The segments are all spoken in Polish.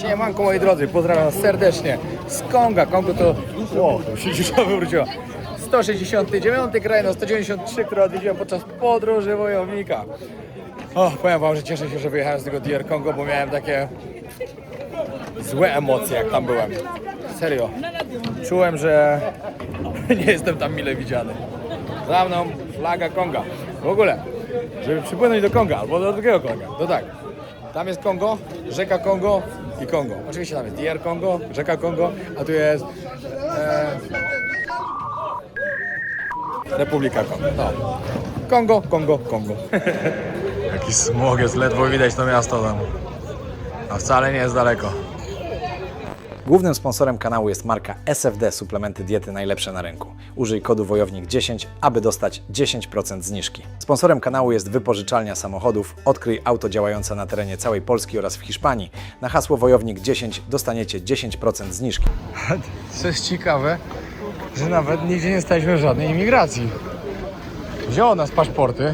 Siemanko moi drodzy, pozdrawiam was serdecznie z Konga. Kongo to, się cisza wywróciła. 169 kraj na 193, który odwiedziłem podczas podróży wojownika. Powiem wam, że cieszę się, że wyjechałem z tego DR Kongo, bo miałem takie złe emocje, jak tam byłem. Serio. Czułem, że nie jestem tam mile widziany. Za mną flaga Konga. W ogóle, żeby przypłynąć do Konga albo do drugiego Konga, to tak. Tam jest Kongo, rzeka Kongo i Kongo. Oczywiście tam jest DR Kongo, rzeka Kongo, a tu jest Republika Kongo. No. Kongo, Kongo, Kongo. Jaki smog jest, ledwo widać to miasto tam. A wcale nie jest daleko. Głównym sponsorem kanału jest marka SFD Suplementy Diety najlepsze na rynku. Użyj kodu WOJOWNIK10, aby dostać 10% zniżki. Sponsorem kanału jest wypożyczalnia samochodów. Odkryj auto działające na terenie całej Polski oraz w Hiszpanii. Na hasło WOJOWNIK10 dostaniecie 10% zniżki. Co jest ciekawe, że nawet nigdzie nie staliśmy w żadnej imigracji. Wziął od nas paszporty,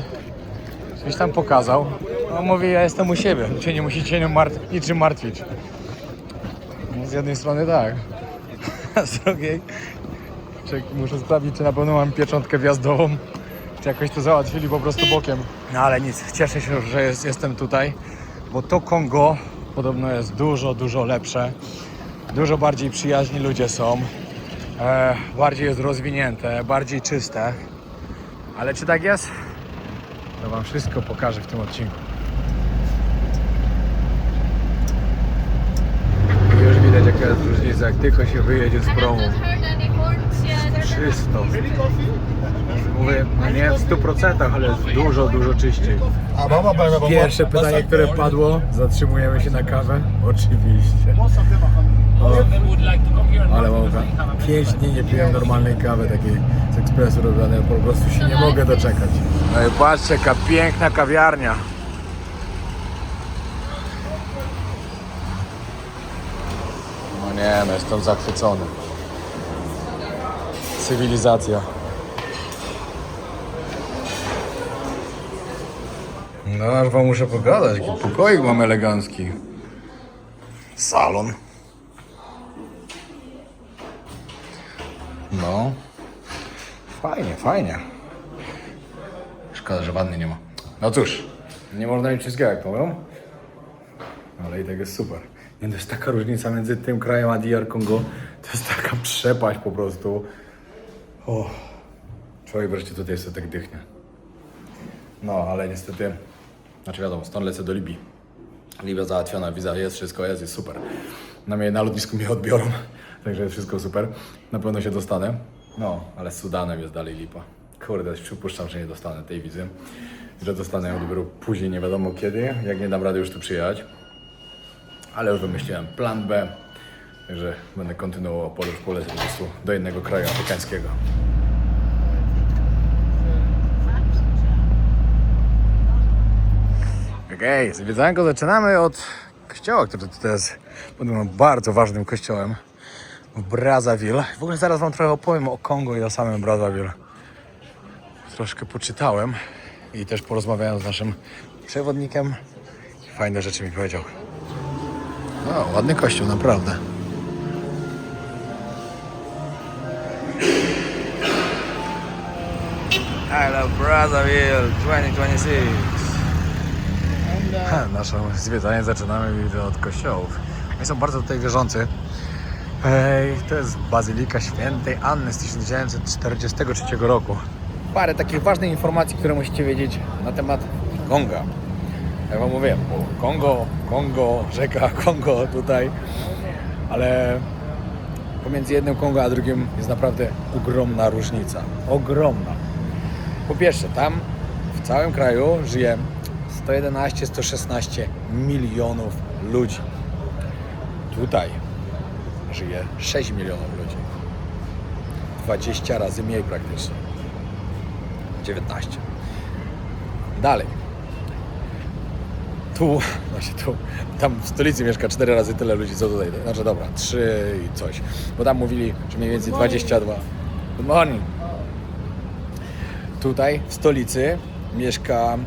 coś tam pokazał. On mówi, ja jestem u siebie, cię nie musicie się niczym martwić. Z jednej strony tak, a z drugiej muszę sprawdzić, czy na pewno mam pieczątkę wjazdową, czy jakoś to załatwili po prostu bokiem. No ale nic, cieszę się, że jestem tutaj, bo to Kongo podobno jest dużo lepsze, dużo bardziej przyjaźni ludzie są, bardziej jest rozwinięte, bardziej czyste, ale czy tak jest? To wam wszystko pokażę w tym odcinku. Już widać, jaka jest różnica, jak tylko się wyjedzie z promu. Czysto. Mówię, no nie w 100%, ale jest dużo czyściej. Pierwsze pytanie, które padło, zatrzymujemy się na kawę? Oczywiście. Ale mam 5 dni nie piłem normalnej kawy, takiej z ekspresu robionej, po prostu się nie mogę doczekać. No i patrzcie, jaka piękna kawiarnia. No nie, no jestem zachwycony. Cywilizacja. No aż wam muszę pogadać, jaki pokoik mam elegancki. Salon. No. Fajnie. Szkoda, że wanny nie ma. No cóż, nie można mieć wszystkiego, jak powiem. Ale i tak jest super. Nie, to jest taka różnica między tym krajem a DR Kongo. To jest taka przepaść po prostu. Człowiek wreszcie tutaj sobie tak dychnie. No, ale niestety, znaczy wiadomo, stąd lecę do Libii. Libia załatwiona, wiza jest, wszystko jest super. Na lotnisku mnie odbiorą, także jest wszystko super. Na pewno się dostanę. No, ale z Sudanem jest dalej lipa. Kurde, przypuszczam, że nie dostanę tej wizy. Że dostanę ją dopiero później, nie wiadomo kiedy, jak nie dam rady już tu przyjechać. Ale już wymyśliłem plan B, także będę kontynuował podróż, polecę po prostu do innego kraju afrykańskiego. Okej, zwiedzanko zaczynamy od kościoła, który tutaj jest bardzo ważnym kościołem w Brazzaville. W ogóle zaraz wam trochę opowiem o Kongo i o samym Brazzaville. Troszkę poczytałem i też porozmawiałem z naszym przewodnikiem. Fajne rzeczy mi powiedział. O, ładny kościół, naprawdę. Hello Brazzaville 2026. Nasze zwiedzanie zaczynamy od kościołów. Oni są bardzo tutaj wierzący. To jest Bazylika Świętej Anny z 1943 roku. Parę takich ważnych informacji, które musicie wiedzieć na temat Konga. Jak wam mówiłem, Kongo, rzeka Kongo tutaj, ale pomiędzy jednym Kongo a drugim jest naprawdę ogromna różnica. Ogromna. Po pierwsze, tam w całym kraju żyje 111-116 milionów ludzi. Tutaj żyje 6 milionów ludzi. 20 razy mniej praktycznie. 19. Dalej. Tam w stolicy mieszka 4 razy tyle ludzi, co tutaj. Znaczy dobra, 3 i coś. Bo tam mówili, że mniej więcej 22. Good morning. Tutaj w stolicy mieszka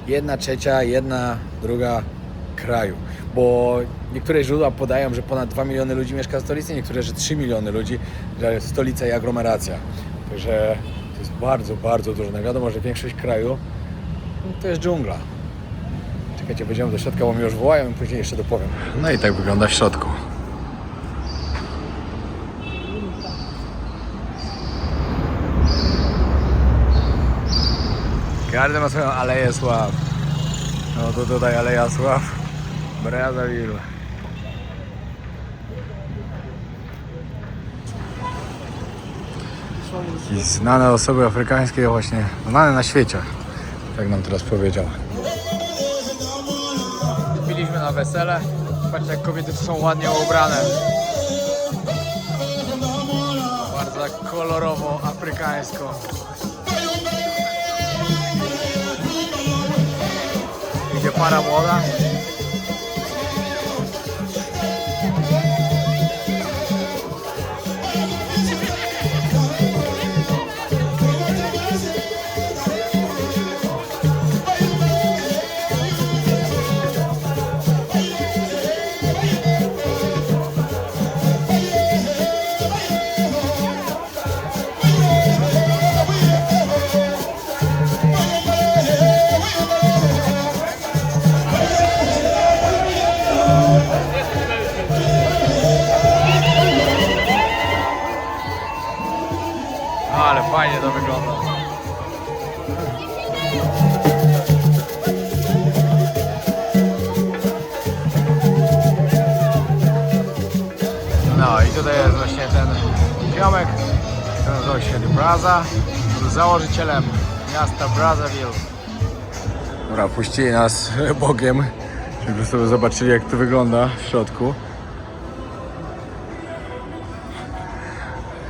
1/3, 1/2 kraju, bo niektóre źródła podają, że ponad 2 miliony ludzi mieszka w stolicy, niektóre, że 3 miliony ludzi, że stolica i aglomeracja. Także to jest bardzo, bardzo dużo. No wiadomo, że większość kraju to jest dżungla. Czekajcie, będziemy do środka, bo mnie już wołają i później jeszcze dopowiem. No i tak wygląda w środku. Każdy ma swoją Aleję Sław. No to tutaj Aleja Sław, Brazzaville. I znane osoby afrykańskie właśnie, znane na świecie, tak nam teraz powiedział. Byliśmy na wesele, patrzcie jak kobiety są ładnie ubrane. Bardzo tak kolorowo, afrykańsko. Idzie para młoda. Ale fajnie to wygląda. No i tutaj jest właśnie ten ziomek, który nazywa się Brazza, był założycielem miasta Brazzaville. Dobra, puścili nas bogiem, żeby sobie zobaczyli jak to wygląda w środku.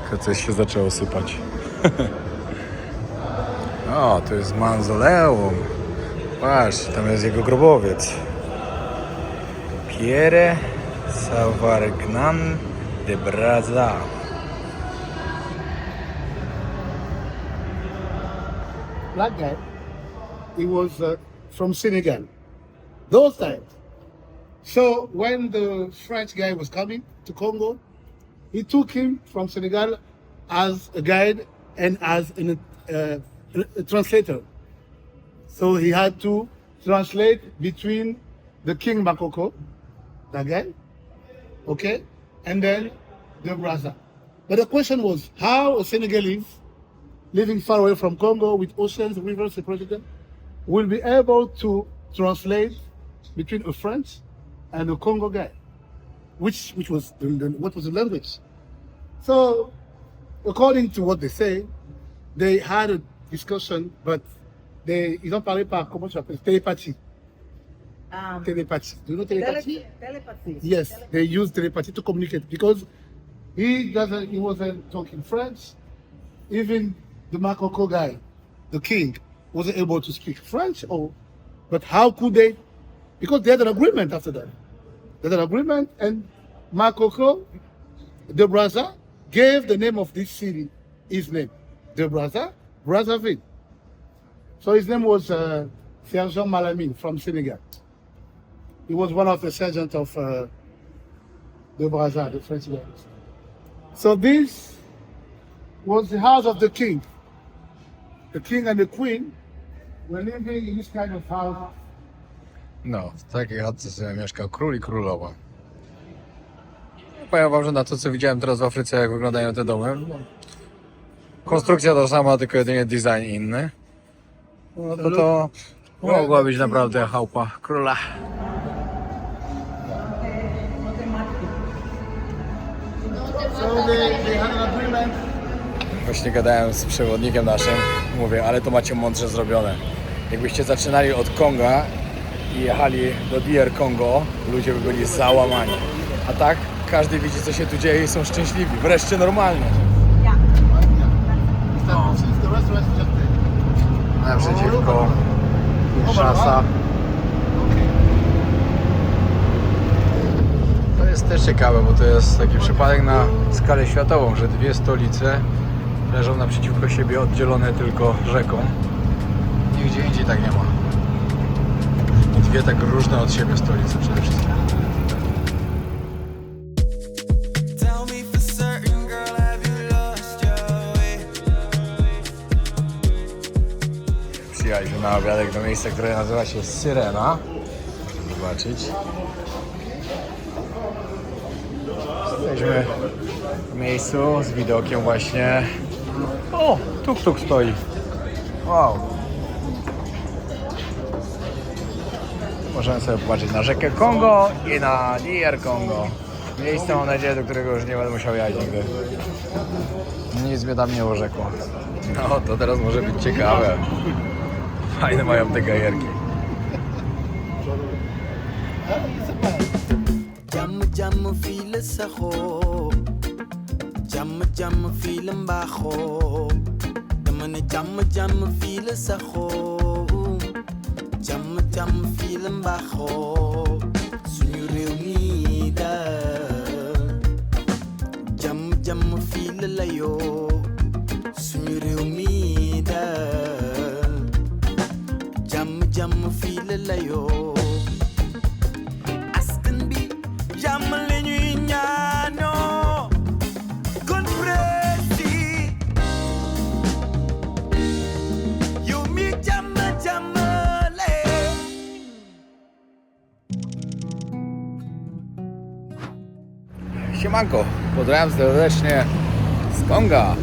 Tylko coś się zaczęło sypać. O, to jest mauzoleum. Patrz, tam jest jego grobowiec. Pierre Savargnan de Brazza. Black guy, he was from Senegal. Those times. So when the French guy was coming to Congo, he took him from Senegal as a guide and as a translator. So he had to translate between the King Makoko, that guy, okay, and then the Brazza. But the question was how a Senegalese living far away from Congo with oceans, rivers separating them, will be able to translate between a French and a Congo guy, which was what was the language. So, according to what they say, they had a discussion, but ils ont parlé par comment tu appelles télépathie. Telepathy. Do you know telepathy? Telepathy. Yes, they use telepathy to communicate because he wasn't talking French. Even the Makoko guy, the king, wasn't able to speak French. But how could they? Because they had an agreement after that. They had an agreement, and Makoko, the Brazza, gave the name of this city his name, the Brazza, Brazzaville. So his name was Sergent Malamine from Senegal. He was one of the sergeants of the Brazza, the French guys. So this was the house of the king. The king and the queen were living in this kind of house. No, w takiej chatce sobie mieszkał król i królowa. Powiem wam, że na to co widziałem teraz w Afryce, jak wyglądają te domy. Konstrukcja ta sama, tylko jedynie design inny. No to mogła być naprawdę chałupa króla. So they had an agreement. Właśnie gadałem z przewodnikiem naszym, mówię, ale to macie mądrze zrobione. Jakbyście zaczynali od Konga i jechali do DR Congo, ludzie by byli załamani. A tak, każdy widzi co się tu dzieje i są szczęśliwi, wreszcie normalnie. Since the restaurant is just there. Naprzeciwko Kinshasa. To jest też ciekawe, bo to jest taki przypadek na skalę światową, że dwie stolice leżą naprzeciwko siebie, oddzielone tylko rzeką. Nigdzie indziej tak nie ma. I dwie tak różne od siebie stolice przede wszystkim. Tell me for certain, girl, have you lost your way? Przyjechaliśmy na obiadek do miejsca, które nazywa się Syrena. Proszę zobaczyć. Jesteśmy w miejscu z widokiem właśnie. O, tuk-tuk stoi. Wow. Możemy sobie popatrzeć na rzekę Kongo i na DR Kongo. Miejsce, mam nadzieję, do którego już nie będę musiał jechać nigdy. Nic mnie tam nie urzekło. No, to teraz może być ciekawe. Fajne mają te gajerki. Jam jam feel saho. Jam jam feel bajo. Damane jam feel saho. Jam feel bajo. Suñu réew mi daal. Jam feel la yo. Suñu réew mi daal. Jam feel la yo. Askan bi jàmm la ñuy ñaanoo kon prési yow mi jàmm le. Siemanko, pozdrawiam serdecznie z Konga.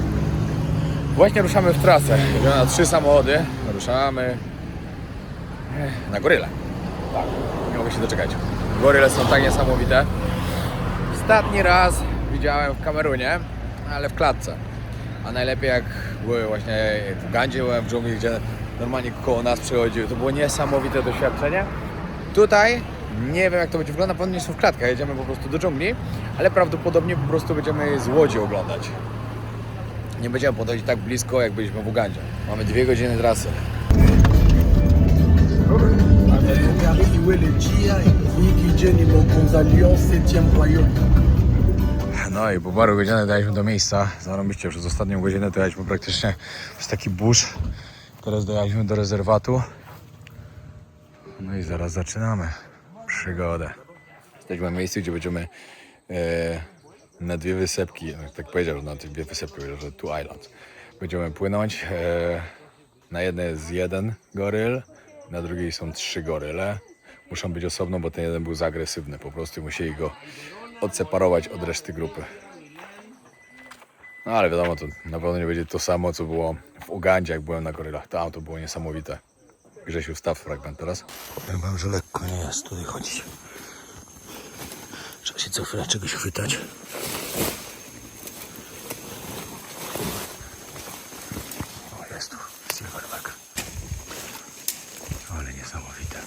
Właśnie ruszamy w trasę. Jedziemy na 3 samochody. Ruszamy na goryle. Tak, nie mogę się doczekać. Goryle są tak niesamowite. Ostatni raz widziałem w Kamerunie, ale w klatce. A najlepiej jak były właśnie w Ugandzie, byłem w dżungli, gdzie normalnie koło nas przechodziły. To było niesamowite doświadczenie. Tutaj nie wiem jak to będzie wyglądać, pewnie są w klatkach, jedziemy po prostu do dżungli, ale prawdopodobnie po prostu będziemy je z łodzi oglądać. Nie będziemy podchodzić tak blisko jak byliśmy w Ugandzie. Mamy 2 godziny trasy. No i po paru godzinach dojechaliśmy do miejsca. Zarobiście przez ostatnią godzinę dojechaliśmy praktycznie przez taki burz. Teraz dojechaliśmy do rezerwatu. No i zaraz zaczynamy przygodę. Jesteśmy w miejscu, gdzie będziemy na 2 wysepki, tak powiedział, że na 2 wysepki, że Two Islands. Będziemy płynąć. Na jednej jest 1 goryl, na drugiej są 3 goryle. Muszą być osobno, bo ten jeden był za agresywny. Po prostu musieli go odseparować od reszty grupy. No ale wiadomo, to na pewno nie będzie to samo, co było w Ugandzie, jak byłem na gorylach. Tam to było niesamowite. Grzesiu, wstaw fragment teraz. Powiem wam, że lekko nie jest tutaj chodzić. Trzeba się co chwilę czegoś chwytać. O, jest tu silverback. Ale niesamowite.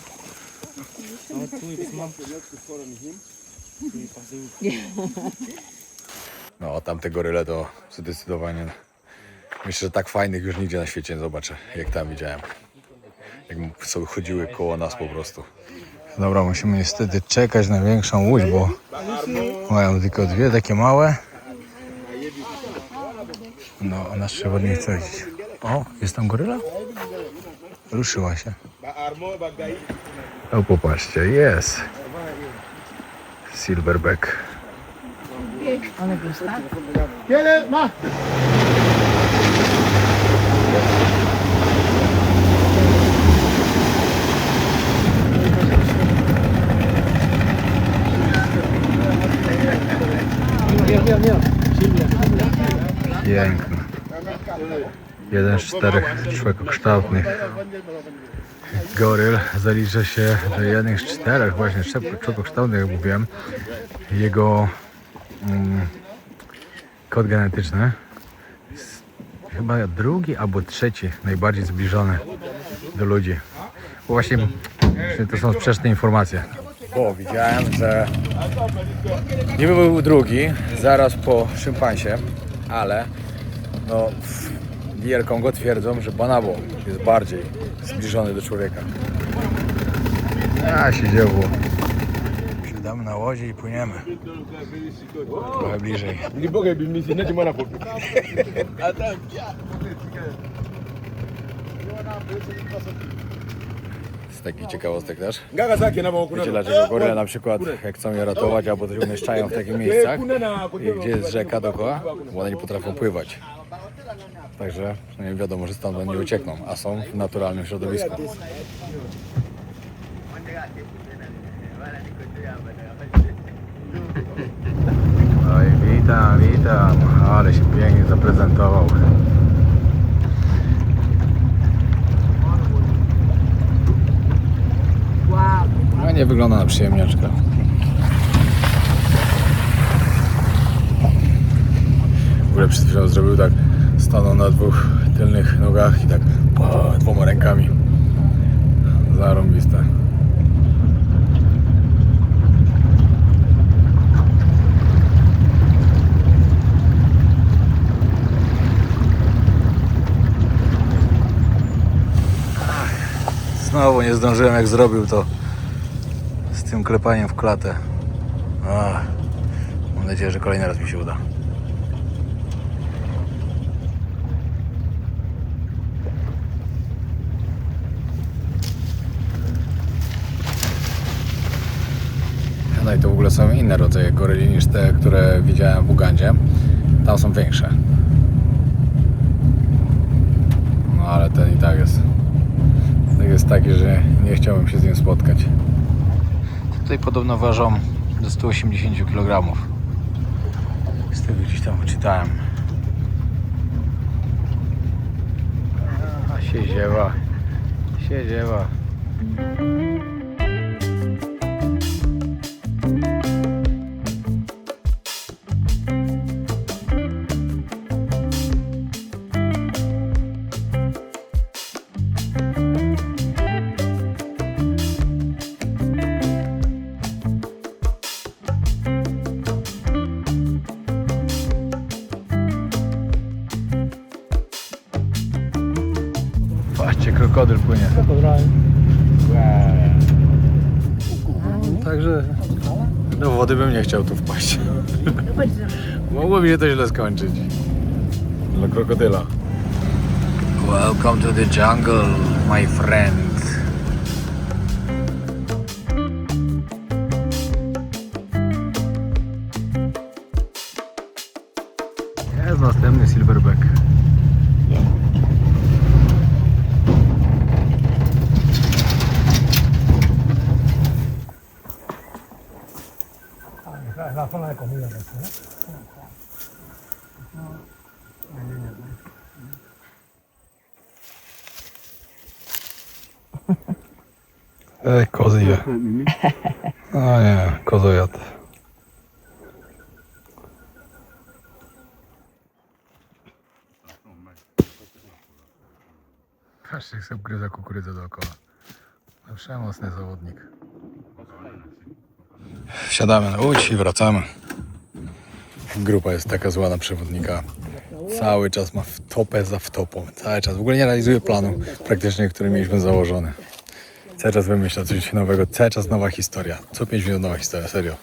No, tamte goryle to zdecydowanie... Myślę, że tak fajnych już nigdzie na świecie nie zobaczę, jak tam widziałem. Jak sobie chodziły koło nas po prostu. Dobra, musimy niestety czekać na większą łódź, bo mają tylko 2 takie małe. No, a nasz przewodnik chce chodzić. O, jest tam goryla? Ruszyła się. O, popatrzcie, jest. Silverback. Quiere más. Piękny. Jeden z 4 człowiekokształtnych. Goryl zalicza się do jednych z 4 właśnie człowiekokształtnych, jak mówiłem. Jego kod genetyczny jest chyba 2. albo 3. najbardziej zbliżony do ludzi. Bo właśnie to są sprzeczne informacje. Bo widziałem, że niby był 2, zaraz po szympansie, ale no w DR Kongo twierdzą, że bonobo jest bardziej zbliżony do człowieka. A się dzieło. Siadamy na łodzi i płyniemy. Trochę bliżej. takich ciekawostek też. Wiecie dlaczego goryle na przykład jak chcą je ratować albo coś umieszczają w takich miejscach, gdzie jest rzeka dookoła, bo one nie potrafią pływać. Także no wiadomo, że stamtąd nie uciekną, a są w naturalnym środowisku. Oj, witam, ale się pięknie zaprezentował. No nie wygląda na przyjemniaczka. W ogóle przed chwilą zrobił tak, stanął na dwóch tylnych nogach i tak dwoma rękami. Zarąbiste. Znowu nie zdążyłem, jak zrobił to z tym klepaniem w klatę. Mam nadzieję, że kolejny raz mi się uda. No i to w ogóle są inne rodzaje goryli niż te, które widziałem w Ugandzie. Tam są większe. No ale ten i tak jest taki, że nie chciałbym się z nim spotkać. Tutaj podobno ważą do 180 kg. Z tego gdzieś tam wyczytałem. A się ziewa. Patrzcie, krokodyl płynie. Także do wody bym nie chciał tu wpaść. Mogłoby się to źle skończyć. Dla krokodyla. Welcome to the jungle, my friend. Jest następny silverback. Ej, kozy je. A nie, kozojad. Patrzcie, jak sobie gryza kukurydzę dookoła. To przemocny zawodnik. Wsiadamy na łódź i wracamy. Grupa jest taka zła na przewodnika. Cały czas ma wtopę za wtopą. Cały czas. W ogóle nie realizuje planu praktycznie, który mieliśmy założony. Cały czas wymyśla coś nowego. Cały czas nowa historia. Co 5 minut nowa historia. Serio.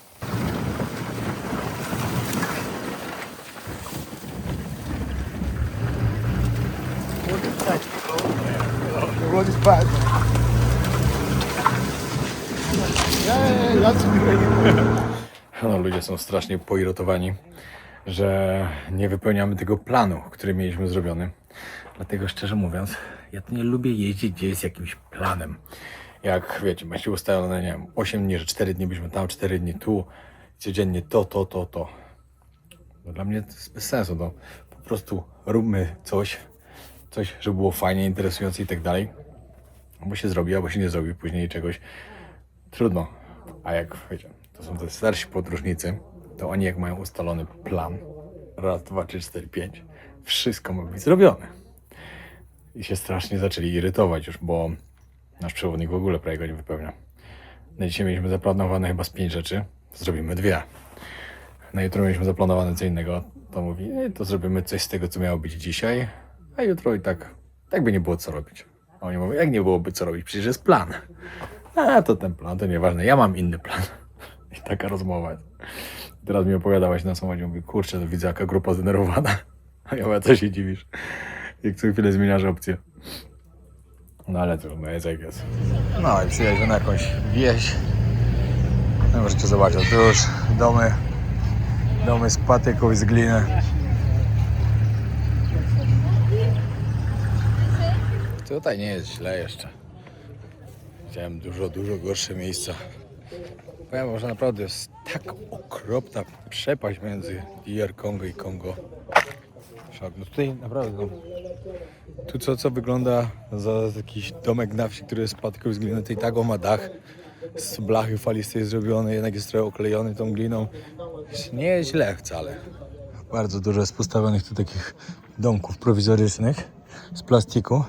No, ludzie są strasznie poirytowani, że nie wypełniamy tego planu, który mieliśmy zrobiony. Dlatego szczerze mówiąc, ja to nie lubię jeździć gdzieś z jakimś planem. Jak wiecie, macie ustalone, nie wiem, 8 dni, że 4 dni byśmy tam, 4 dni tu, codziennie to. No, dla mnie to jest bez sensu. No. Po prostu róbmy coś, żeby było fajnie, interesujące i tak dalej. Albo się zrobi, albo się nie zrobi później czegoś. Trudno. A jak wiecie, to są te starsi podróżnicy, to oni jak mają ustalony plan, raz, dwa, trzy, cztery, pięć, wszystko ma być zrobione. I się strasznie zaczęli irytować już, bo nasz przewodnik w ogóle prawie go nie wypełnia. Na dzisiaj mieliśmy zaplanowane chyba z 5 rzeczy, zrobimy 2. Na jutro mieliśmy zaplanowane co innego, to mówi, to zrobimy coś z tego, co miało być dzisiaj, a jutro i tak by nie było co robić. A oni mówią, jak nie byłoby co robić, przecież jest plan. A to ten plan, to nieważne, ja mam inny plan. I taka rozmowa. Teraz mi opowiadałaś na samochodzie, mówi, kurczę, to widzę jaka grupa zdenerwowana. A ja mówię, co się dziwisz, jak co chwilę zmieniasz opcję. No ale trudno, jest jak jest. No i przyjedziemy na jakąś wieś. No możecie zobaczyć, tu już domy z patyków i z gliny. Tutaj nie jest źle jeszcze. Widziałem dużo gorsze miejsca. Powiem wam, że naprawdę jest tak okropna przepaść między DR Kongo i Kongo. Szok. No tutaj naprawdę, no, tu co wygląda za jakiś domek na wsi, który jest z patyków z gliny, to i tak on ma dach z blachy falistej zrobiony, jednak jest trochę oklejony tą gliną. Nie jest źle wcale. Bardzo dużo jest postawionych tu takich domków prowizorycznych z plastiku.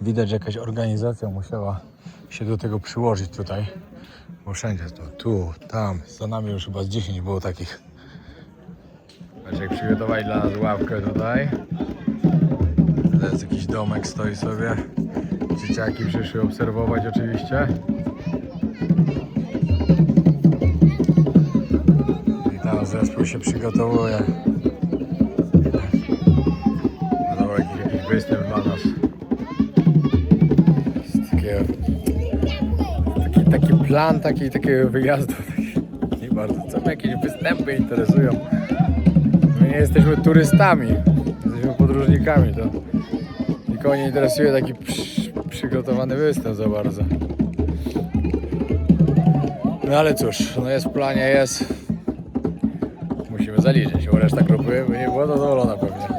Widać, że jakaś organizacja musiała się do tego przyłożyć tutaj. Bo wszędzie to, tu, tam, za nami już chyba z 10 było takich. Patrz, jak przygotowali dla nas ławkę tutaj. To jest jakiś domek, stoi sobie. Dzieciaki przyszły obserwować oczywiście. I tam zespół się przygotowuje. No, jakiś występ dla nas. Jest taki plan takiego wyjazdu. Nie bardzo. Co mnie jakieś występy interesują. My nie jesteśmy turystami. Jesteśmy podróżnikami. To nikogo nie interesuje taki przygotowany występ za bardzo. No ale cóż, no jest w planie, jest. Musimy zaliczyć, bo reszta grupy by nie była zadowolona pewnie.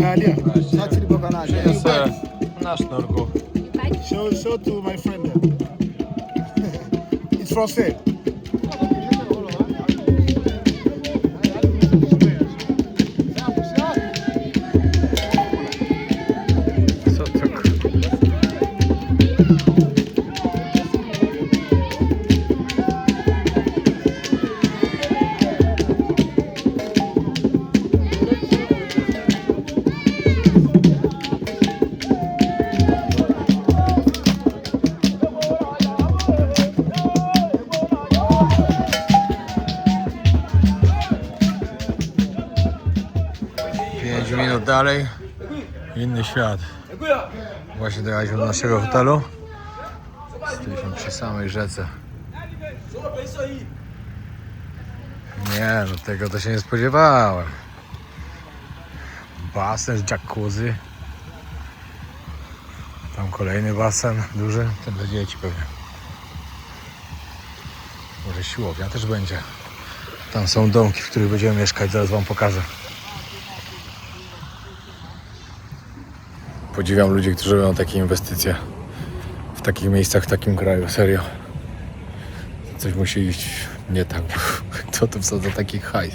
Alia, touch the coconut. Jest na sznurku. Show to my friend there. It's for sale. Co to? Minut dalej, inny świat. Właśnie dojechaliśmy do naszego hotelu. Jesteśmy przy samej rzece. Nie, no tego to się nie spodziewałem. Basen z jacuzzi. Tam kolejny basen duży, ten dla dzieci pewnie. Może siłownia też będzie. Tam są domki, w których będziemy mieszkać, zaraz wam pokażę. Podziwiam ludzi, którzy robią takie inwestycje w takich miejscach, w takim kraju, serio. Coś musi iść nie tak, kto tu wsadza taki hajs?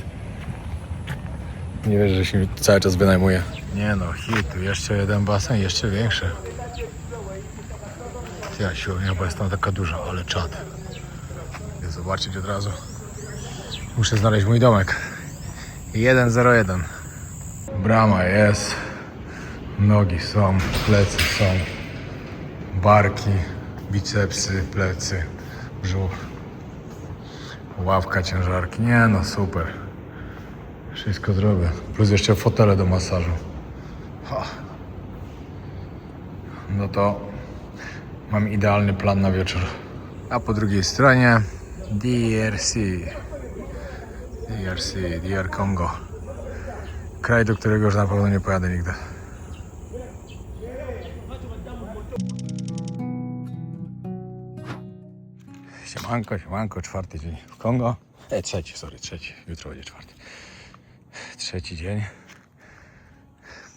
Nie wierzę, że się cały czas wynajmuje. Nie no, hit, tu jeszcze jeden basen, jeszcze większy. Ja siłownia, bo jest tam taka duża, ale czad. Idę zobaczyć od razu. Muszę znaleźć mój domek. 101. Brama jest. Nogi są, plecy są, barki, bicepsy, plecy, brzuch, ławka ciężarki. Nie no, super. Wszystko zrobię. Plus jeszcze fotele do masażu. Ha. No to mam idealny plan na wieczór. A po drugiej stronie DR Kongo. Kraj, do którego już na pewno nie pojadę nigdy. Siemanko, czwarty dzień w Kongo. Trzeci. Jutro będzie czwarty. Trzeci dzień.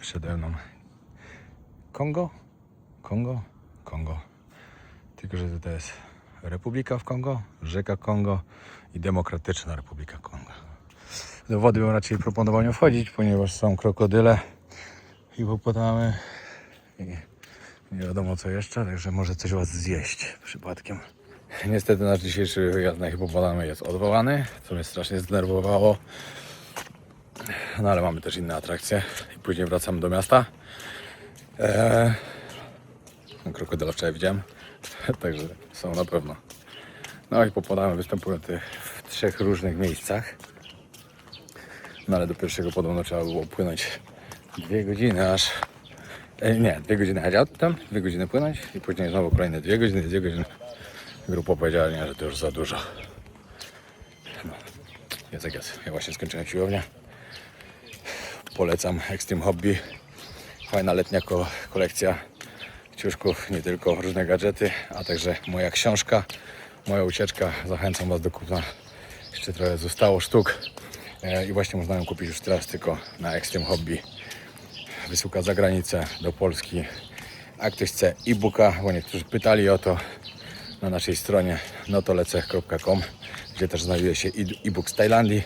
Przede mną Kongo. Tylko, że to jest Republika w Kongo, rzeka Kongo i Demokratyczna Republika Kongo. Do wody bym raczej proponował nie wchodzić, ponieważ są krokodyle hipopotamy i nie wiadomo co jeszcze, także może coś was zjeść przypadkiem. Niestety nasz dzisiejszy wyjazd na hipopotamy jest odwołany, co mnie strasznie zdenerwowało. No ale mamy też inne atrakcje i później wracamy do miasta. Krokodyla wczoraj widziałem, także są na pewno. No hipopotamy występują w 3 różnych miejscach. No ale do pierwszego podobno trzeba było płynąć 2 godziny aż... nie, 2 godziny jechać autem, 2 godziny płynąć i później znowu kolejne 2 godziny, 2 godziny. Grupa powiedziała, nie, że to już za dużo. No, jest jak jest. Ja właśnie skończyłem siłownię. Polecam Extreme Hobby. Fajna letnia kolekcja ciuszków, nie tylko różne gadżety, a także moja książka, moja ucieczka. Zachęcam was do kupna. Jeszcze trochę zostało sztuk i właśnie można ją kupić już teraz tylko na Extreme Hobby. Wysyłka za granicę do Polski. A ktoś chce e-booka, bo niektórzy pytali o to, na naszej stronie notolecech.com, gdzie też znajduje się e-book z Tajlandii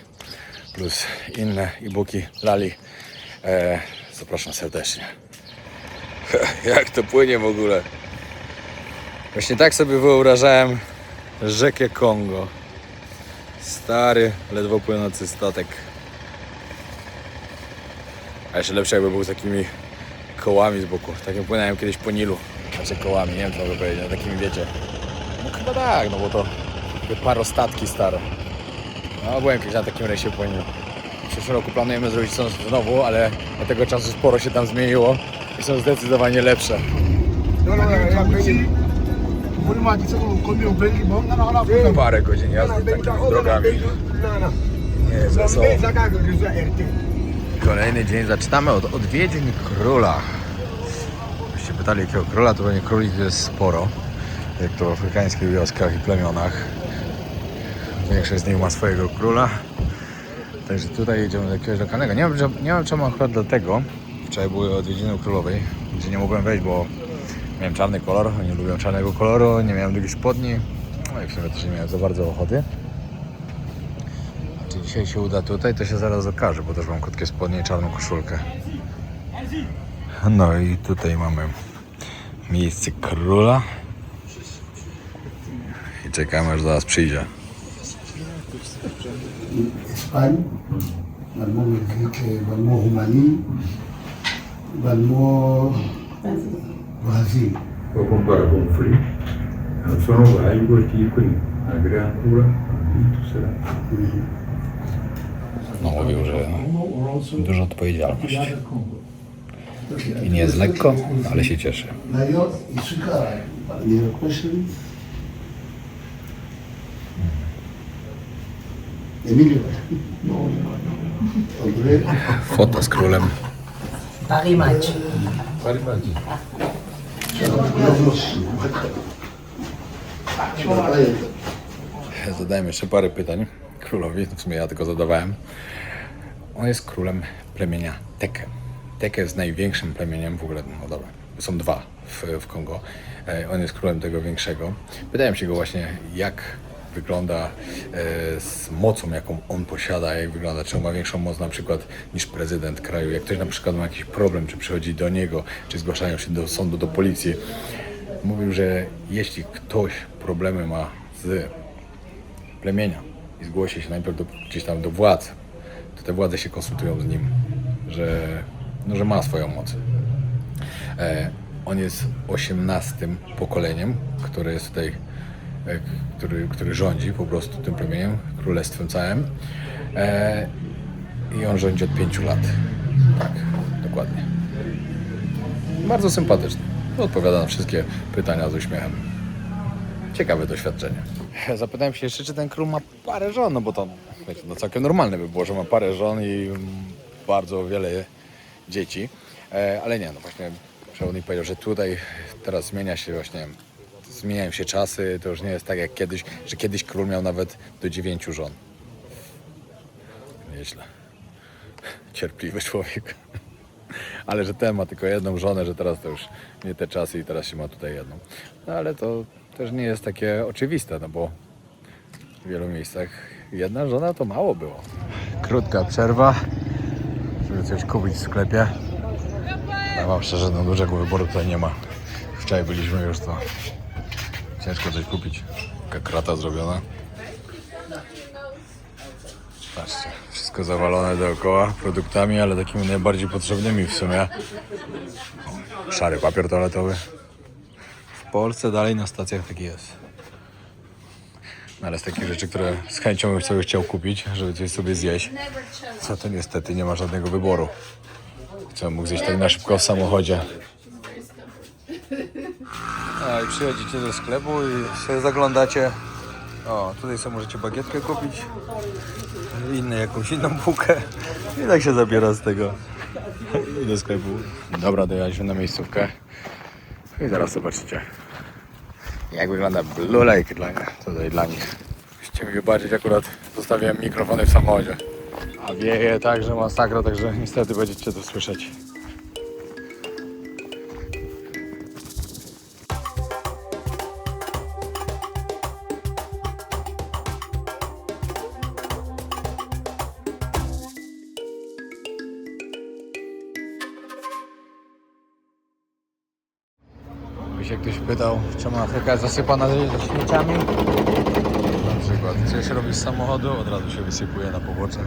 plus inne e-booki Lali. Zapraszam serdecznie. Jak to płynie w ogóle? Właśnie tak sobie wyobrażałem rzekę Kongo. Stary, ledwo płynący statek. A jeszcze lepsze jakby był z takimi kołami z boku. Takim płynąłem kiedyś po Nilu. Znaczy kołami, nie wiem co mogę powiedzieć, no takimi wiecie. No chyba tak, no bo to takie parostatki stare. No byłem kiedyś na takim rejsie po Nilu. W przyszłym roku planujemy zrobić coś znowu, ale od tego czasu sporo się tam zmieniło i są zdecydowanie lepsze. Parę godzin jazdy takimi drogami. Nie, wesoło. Kolejny dzień. Zaczynamy od odwiedzin króla. Byście pytali jakiego króla, to pewnie króli jest sporo. Jak to w afrykańskich wioskach i plemionach. Większość z nich ma swojego króla. Także tutaj jedziemy do jakiegoś lokalnego. Nie wiem czemu akurat dlatego. Wczoraj były odwiedziny u królowej, gdzie nie mogłem wejść, bo miałem czarny kolor. Oni lubią czarnego koloru, nie miałem długich spodni. No i w sumie też nie miałem za bardzo ochoty. A czy dzisiaj się uda tutaj, to się zaraz okaże, bo też mam krótkie spodnie i czarną koszulkę. No i tutaj mamy miejsce króla. I czekamy aż zaraz przyjdzie. Espagne, Balmo Belgique, Balmo Roumanie, Balmo Brasil. Vou comparar com o frio. Só não vai gostar com a agricultura, muito será. No mówił, że dużo odpowiedzialności. I nie jest lekko, ale się cieszy. D'ailleurs, il se carré. Il est prochain. Emilio. André. Foto z królem. Paris Match. Zadałem jeszcze parę pytań królowi, w sumie ja tylko zadawałem. On jest królem plemienia Teke. Teke jest największym plemieniem w ogóle, no dobra, są 2 w Kongo. On jest królem tego większego. Pytałem się go właśnie, jak wygląda z mocą, jaką on posiada, jak wygląda, czy on ma większą moc na przykład niż prezydent kraju, jak ktoś na przykład ma jakiś problem, czy przychodzi do niego, czy zgłaszają się do sądu, do policji. Mówił, że jeśli ktoś problemy ma z plemienia i zgłosi się najpierw gdzieś tam do władz, to te władze się konsultują z nim, że ma swoją moc. On jest 18. pokoleniem, które jest tutaj, który rządzi po prostu tym plemieniem, królestwem całym. I on rządzi od 5 lat. Tak, dokładnie. Bardzo sympatyczny. Odpowiada na wszystkie pytania z uśmiechem. Ciekawe doświadczenie. Zapytałem się jeszcze, czy ten król ma parę żon, no bo to wiecie, no całkiem normalne by było, że ma parę żon i bardzo wiele dzieci. Ale nie, no właśnie przewodnik powiedział, że tutaj teraz zmieniają się czasy, to już nie jest tak jak kiedyś, że kiedyś król miał nawet do 9 żon. Nieźle. Cierpliwy człowiek. Ale że ten ma tylko jedną żonę, że teraz to już nie te czasy i teraz się ma tutaj jedną. No ale to też nie jest takie oczywiste, no bo w wielu miejscach jedna żona to mało było. Krótka przerwa, żeby coś kupić w sklepie. Ja wam szczerze, no dużego wyboru tutaj nie ma. Wczoraj byliśmy już, to ciężko coś kupić. Taka krata zrobiona. Patrzcie, wszystko zawalone dookoła produktami, ale takimi najbardziej potrzebnymi w sumie. Szary papier toaletowy. W Polsce dalej na stacjach taki jest. No, ale z takich rzeczy, które z chęcią bym sobie chciał kupić, żeby coś sobie zjeść, co to niestety nie ma żadnego wyboru. Co mógł zjeść tak na szybko w samochodzie. A i przychodzicie do sklepu i sobie zaglądacie. O, tutaj sobie możecie bagietkę kupić, jakąś inną bułkę i tak się zabiera z tego i do sklepu. Dobra, dojechaliśmy na miejscówkę i zaraz zobaczycie, jak wygląda Blue Lake tutaj dla nich. Musicie mi wybaczyć, akurat zostawiłem mikrofony w samochodzie. A wieje tak, że masakra, także niestety będziecie to słyszeć. By się ktoś pytał, czemu Afryka jest zasypana śmieciami? Na przykład, co się robi z samochodu, od razu się wysypuje na pobocze.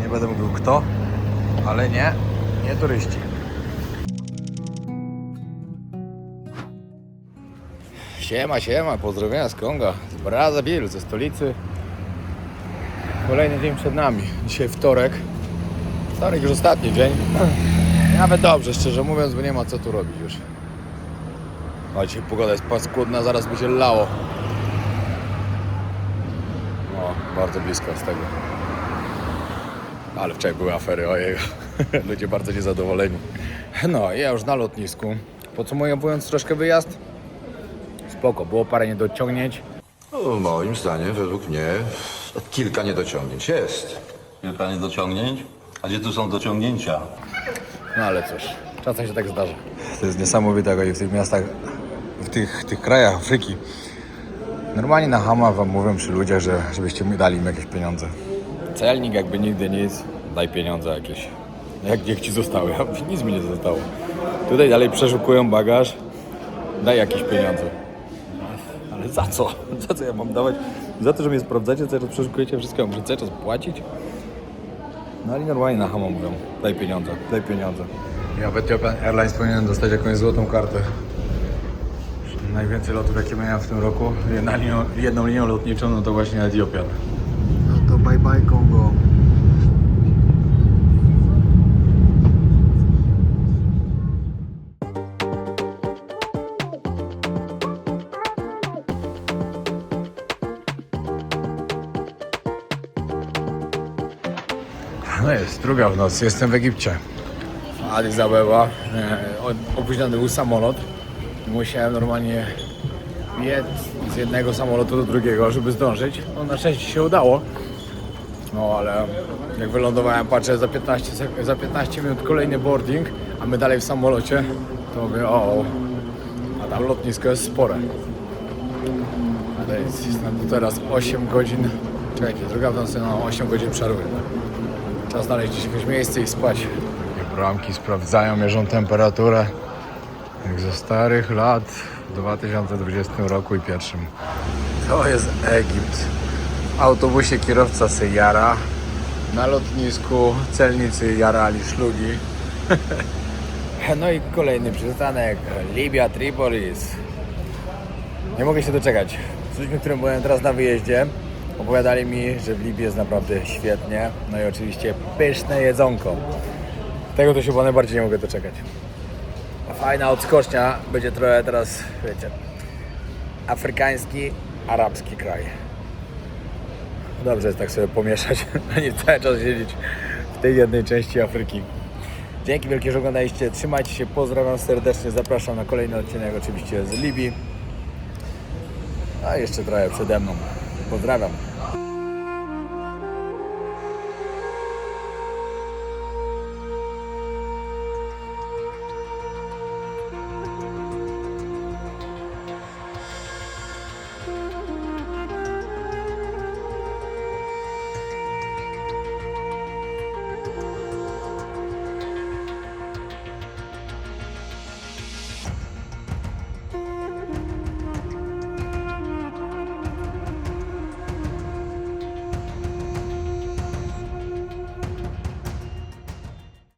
Nie będę mówił kto, ale nie turyści. Siema, pozdrowienia z Konga, z Brazzaville, ze stolicy. Kolejny dzień przed nami, dzisiaj wtorek już ostatni dzień. Nawet dobrze, szczerze mówiąc, bo nie ma co tu robić już. A dzisiaj pogoda jest paskudna, zaraz będzie lało. No, bardzo blisko z tego. Ale wczoraj były afery, ojej. Ludzie bardzo niezadowoleni. No, ja już na lotnisku. Podsumowując troszkę wyjazd. Spoko, było parę niedociągnięć. No, moim zdaniem, według mnie, kilka niedociągnięć jest. Kilka niedociągnięć? A gdzie tu są dociągnięcia? No ale cóż, czasem się tak zdarza. To jest niesamowite, jak w tych miastach, w tych krajach Afryki. Normalnie na Hama wam mówią przy ludziach, żebyście mi dali im jakieś pieniądze. Celnik jakby nigdy nic, daj pieniądze jakieś. Jak ci zostały? Nic mi nie zostało. Tutaj dalej przeszukują bagaż, daj jakieś pieniądze. Ale za co? Za co ja mam dawać? Za to, że mnie sprawdzacie, cały czas przeszukujecie wszystko, muszę cały czas płacić? No ale normalnie na Hama mówią, daj pieniądze, daj pieniądze. Ja w Ethiopian Airlines powinienem dostać jakąś złotą kartę. Najwięcej lotów, jakie miałem w tym roku, jedną linią lotniczą, no to właśnie Ethiopian. No to bye bye Kongo. No jest druga w nocy, jestem w Egipcie. Addis Abeba, opóźniony był samolot. Musiałem normalnie biec z jednego samolotu do drugiego, żeby zdążyć. No na szczęście się udało. No ale jak wylądowałem, patrzę za 15 minut kolejny boarding, a my dalej w samolocie, to mówię a tam lotnisko jest spore. A to jest nam teraz 8 godzin, czekajcie, druga w nocy, 8 godzin przerwy. Czas znaleźć gdzieś jakieś miejsce i spać. Takie bramki sprawdzają, mierzą temperaturę. Jak ze starych lat w 2020 roku i pierwszym. To jest Egipt. W autobusie kierowca se jara. Na lotnisku celnicy jarali szlugi. No i kolejny przystanek. Libia, Tripolis. Nie mogę się doczekać. Z ludźmi, którym byłem teraz na wyjeździe, opowiadali mi, że w Libii jest naprawdę świetnie. No i oczywiście pyszne jedzonko. Tego to się chyba najbardziej nie mogę doczekać. Fajna odskocznia będzie trochę teraz, wiecie, afrykański, arabski kraj. Dobrze jest tak sobie pomieszać, a nie cały czas siedzieć w tej jednej części Afryki. Dzięki wielkie, że oglądaliście, trzymajcie się, pozdrawiam serdecznie, zapraszam na kolejny odcinek oczywiście z Libii. A jeszcze trochę przede mną. Pozdrawiam.